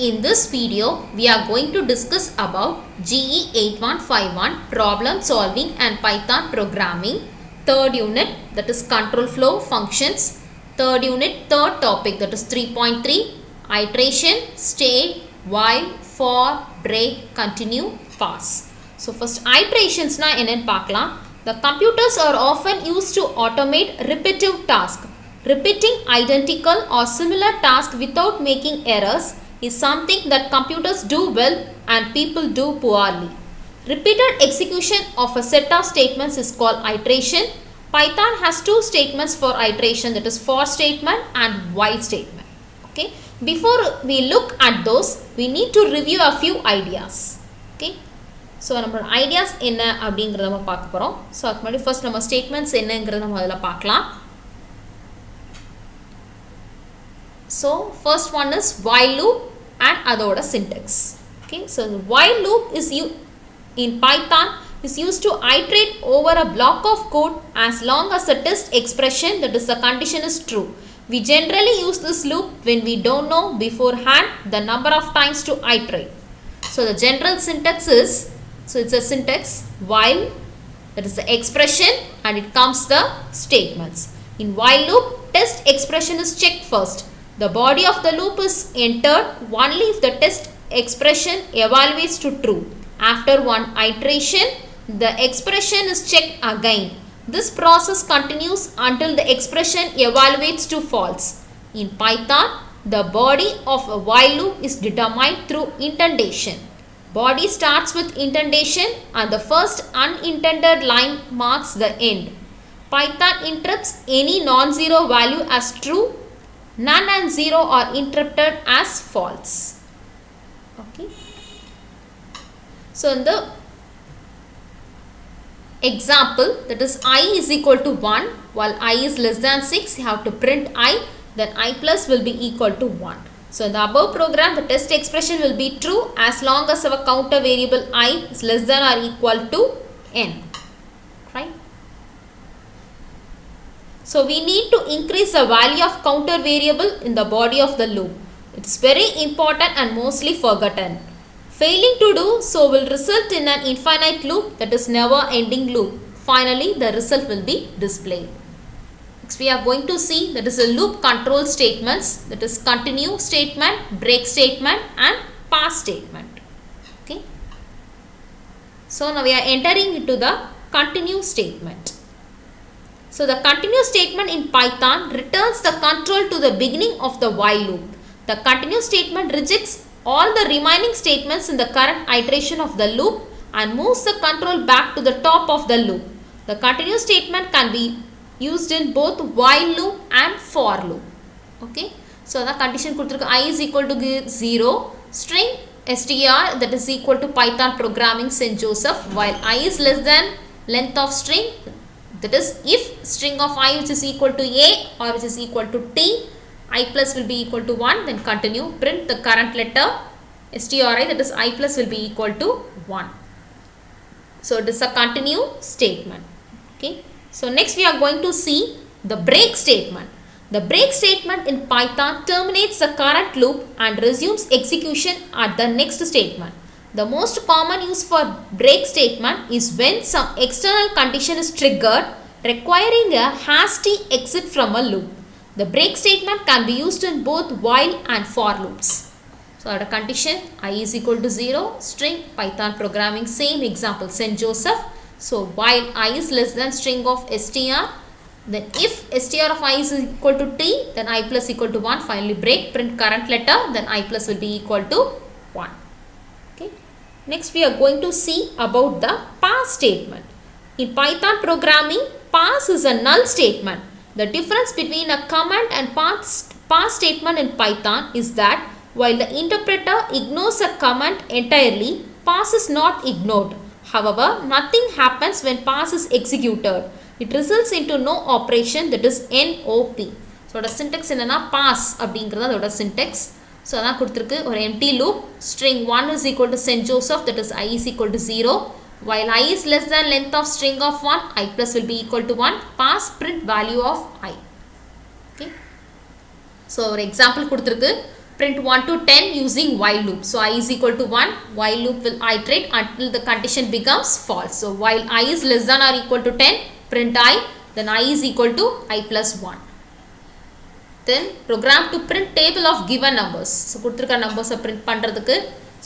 In this video, we are going to discuss about GE 8151 problem solving and Python programming. Third unit, that is control flow functions. Third unit, third topic, that is 3.3, iteration, state, while, for, break, continue, pass. So first iterations na enna paakalam. The computers are often used to automate repetitive tasks. Repeating identical or similar tasks without making errors is something that computers do well and people do poorly. Repeated execution of a set of statements is called iteration. Python has two statements for iteration, that is for statement and while statement. Okay. Before we look at those, we need to review a few ideas. Okay. So நம்மளோட ideas என்ன அப்படிங்கறத நம்ம பார்க்க போறோம். So அதுக்கு முன்னாடி first நம்ம statements என்னங்கிறத முதல்ல பார்க்கலாம். So first one is while loop and அதோட syntax. Okay, so the while loop is in Python is used to iterate over a block of code as long as the test expression, that is the condition, is true. We generally use this loop when we don't know beforehand the number of times to iterate. So the general syntax is, so it's a syntax while, that is the expression, and it comes the statements. In while loop, test expression is checked first. The body of the loop is entered only if the test expression evaluates to true. After one iteration, the expression is checked again. This process continues until the expression evaluates to false. In Python, the body of a while loop is determined through indentation. Body starts with indentation and the first unintended line marks the end. Python interprets any non-zero value as true. None and 0 are interpreted as false. Okay. So in the example, that is I is equal to 1, while I is less than 6, you have to print I, then I plus will be equal to 1. So in the above program, the test expression will be true as long as our counter variable I is less than or equal to n. Right? So we need to increase the value of counter variable in the body of the loop. It is very important and mostly forgotten. Failing to do so will result in an infinite loop, that is never ending loop. Finally, the result will be displayed. Next we are going to see, that is a loop control statements, that is continue statement, break statement and pass statement. Okay. So now we are entering into the continue statement. So the continue statement in Python returns the control to the beginning of the while loop. The continue statement rejects all the remaining statements in the current iteration of the loop and moves the control back to the top of the loop. The continue statement can be used in both while loop and for loop. Okay. So the condition கொடுத்திருக்கு I is equal to 0, string str, that is equal to Python programming St. Joseph, while I is less than length of string, that is if string of I which is equal to a or which is equal to t, I plus will be equal to 1, then continue, print the current letter stri, that is I plus will be equal to 1. So it is a continue statement. Okay. So next we are going to see the break statement. The break statement in Python terminates the current loop and resumes execution at the next statement. The most common use for break statement is when some external condition is triggered requiring a hasty exit from a loop. The break statement can be used in both while and for loops. So at a condition I is equal to 0, string Python programming, same example St. Joseph. So while I is less than string of str, then if str of I is equal to t, then I plus equal to 1, finally break, print current letter, then I plus will be equal to 1. Okay. Next we are going to see about the pass statement. In Python programming, pass is a null statement. The difference between a comment and pass statement in Python is that while the interpreter ignores a comment entirely, pass is not ignored. However, nothing happens when pass is executed. It results into no operation, that is NOP. So the syntax என்னன்னா pass அப்படிங்கிறது அதோட syntax. So அதான் கொடுத்திருக்கு ஒரு empty loop, string 1 is equal to St. Joseph, that is I is equal to 0, while I is less than length of string of 1, I plus will be equal to 1, pass print value of I. Okay. So ஒரு example கொடுத்திருக்கு print 1 to 10 using while loop. So I is equal to 1, while loop will iterate until the condition becomes false. So while I is less than or equal to 10, print I, then I is equal to I plus 1. Then program to print table of given numbers. So kuduthirukka numbers print pandradhukku,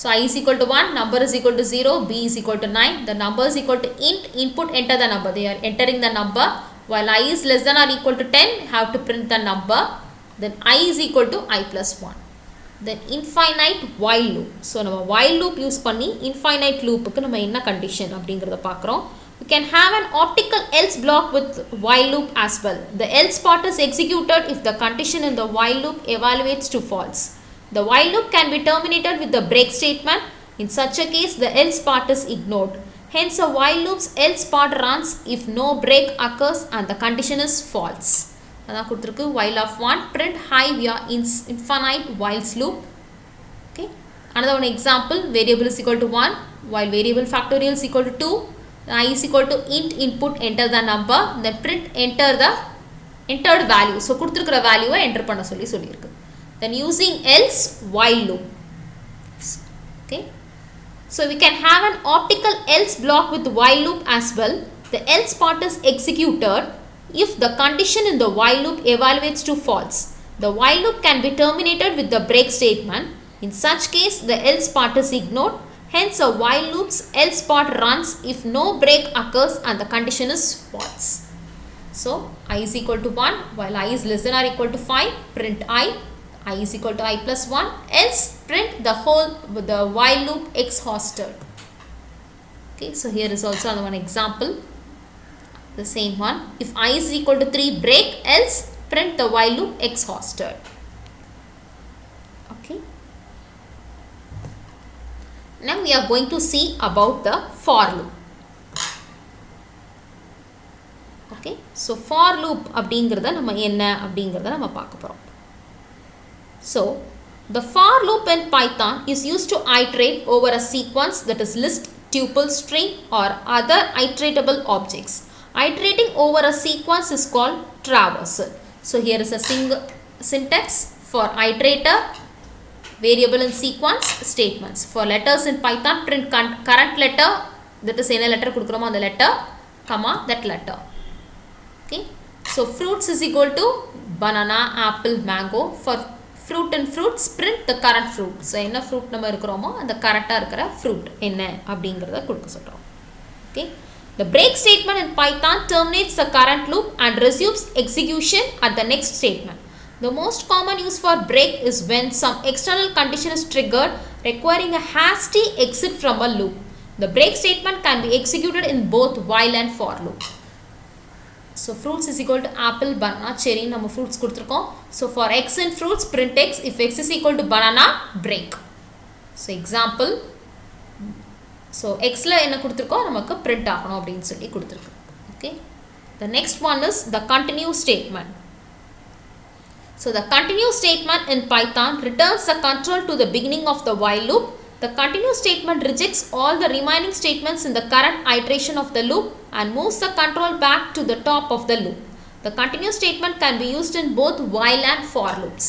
so I is equal to 1, number is equal to 0, b is equal to 9, the number is equal to int, input enter the number, they are entering the number. While I is less than or equal to 10, have to print the number, then I is equal to I plus 1. Then infinite while loop. So நம்ம while loop use பண்ணி infinite loop க்கு நம்ம என்ன condition அப்படிங்கறத பார்க்கறோம். We can have an optical else block with while loop as well. The else part is executed if the condition in the while loop evaluates to false. The while loop can be terminated with the break statement. In such a case, the else part is ignored. Hence, a while loop's else part runs if no break occurs and the condition is false. அதான் கொடுத்திருக்கு while of 1, print high via infinite whiles loop. Okay. Another one example, variable is equal to 1, while variable factorial is equal to 2, I is equal to int input enter the number, then print enter the entered value. So கொடுத்திருக்கிற value enter பண்ண சொல்லியிருக்கு. Then using else while loop. Okay. So we can have an optical else block with while loop as well. The else part is executed if the condition in the while loop evaluates to false. The while loop can be terminated with the break statement. In such case, the else part is ignored. Hence, a while loop's else part runs if no break occurs and the condition is false. So, I is equal to 1, while I is less than or equal to 5, print I is equal to I plus 1, else print the while loop exhausted. Okay, so here is also another one example. The same one, if I is equal to 3, break, else print the while loop exhausted. Okay. Now we are going to see about the for loop. Okay, so for loop அப்படிங்கறத நம்ம என்ன அப்படிங்கறத நம்ம பார்க்க போறோம். So the for loop in Python is used to iterate over a sequence, that is list, tuple, string or other iteratable objects. Iterating over a sequence is called traversal. So here is a single syntax for iterator, variable in sequence, statements. For letters in Python, print current letter, that is any letter kudukroma on the letter, comma that letter. Okay. So fruits is equal to banana, apple, mango. For fruit and fruits, print the current fruit. So என்ன fruit நம்ம இருக்குறோமோ அந்த கரெக்ட்டா இருக்கிற fruit என்ன அப்படிங்கறத கொடுக்க சொல்றோம். Okay. The break statement in Python terminates the current loop and resumes execution at the next statement. The most common use for break is when some external condition is triggered requiring a hasty exit from a loop. The break statement can be executed in both while and for loop. So fruits is equal to apple, banana, cherry, நம்ம fruits கொடுத்திருக்கோம். So for x in fruits, print x, if x is equal to banana, break. So example, so x ல என்ன கொடுத்திருக்கோம், நமக்கு print ஆகணும் அப்படினு சொல்லி கொடுத்திருக்கு. Okay. The next one is the continue statement. So the continue statement in Python returns the control to the beginning of the while loop. The continue statement rejects all the remaining statements in the current iteration of the loop and moves the control back to the top of the loop. The continue statement can be used in both while and for loops.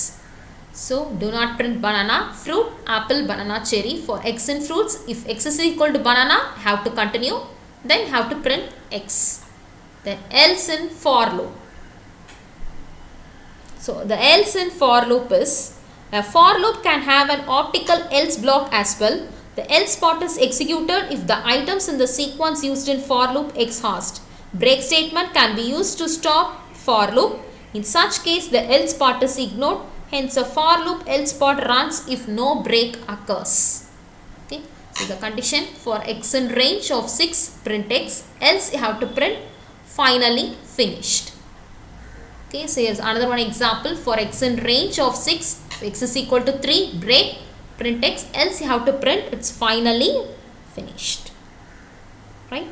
So do not print banana, fruit, apple, banana, cherry. For x in fruits, if x is equal to banana, have to continue, then have to print x. Then else in for loop. So the else in for loop is, a for loop can have an optical else block as well. The else part is executed if the items in the sequence used in for loop exhaust. Break statement can be used to stop for loop. In such case, the else part is ignored. Hence, a for loop else part runs if no break occurs. Okay. So the condition for x in range of 6, print x. Else you have to print finally finished. Okay, so here's another one example for x in range of 6, x is equal to 3, break, print x, else you have to print it's finally finished. Right?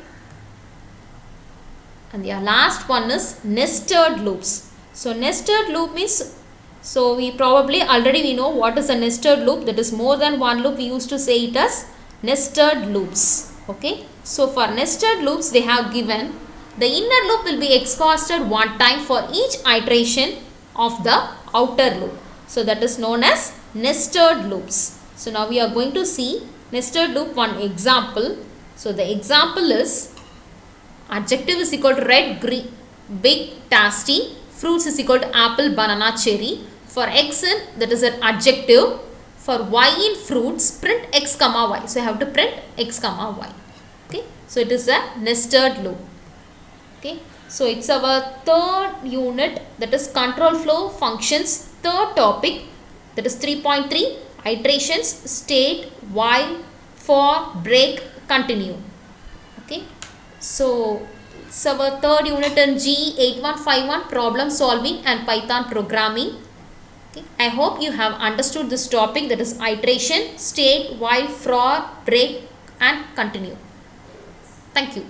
And the last one is nested loops. So nested loop means, so we probably already we know what is a nested loop, that is more than one loop. We used to say it as nested loops. Okay, so for nested loops they have given the inner loop will be exhausted one time for each iteration of the outer loop. So that is known as nested loops. So now we are going to see nested loop one example. So the example is adjective is equal to red, green, big, tasty. Fruits is equal to apple, banana, cherry. For x in, that is an adjective. For y in fruits, print x comma y. So I have to print x comma y. Okay. So it is a nested loop. Okay. So it's our third unit, that is control flow functions, third topic, that is 3.3 iterations, state, while, for, break, continue. Okay. So it's our third unit in GE 8151 problem solving and Python programming. Okay. I hope you have understood this topic, that is iteration, state, while, for, break and continue. Thank you.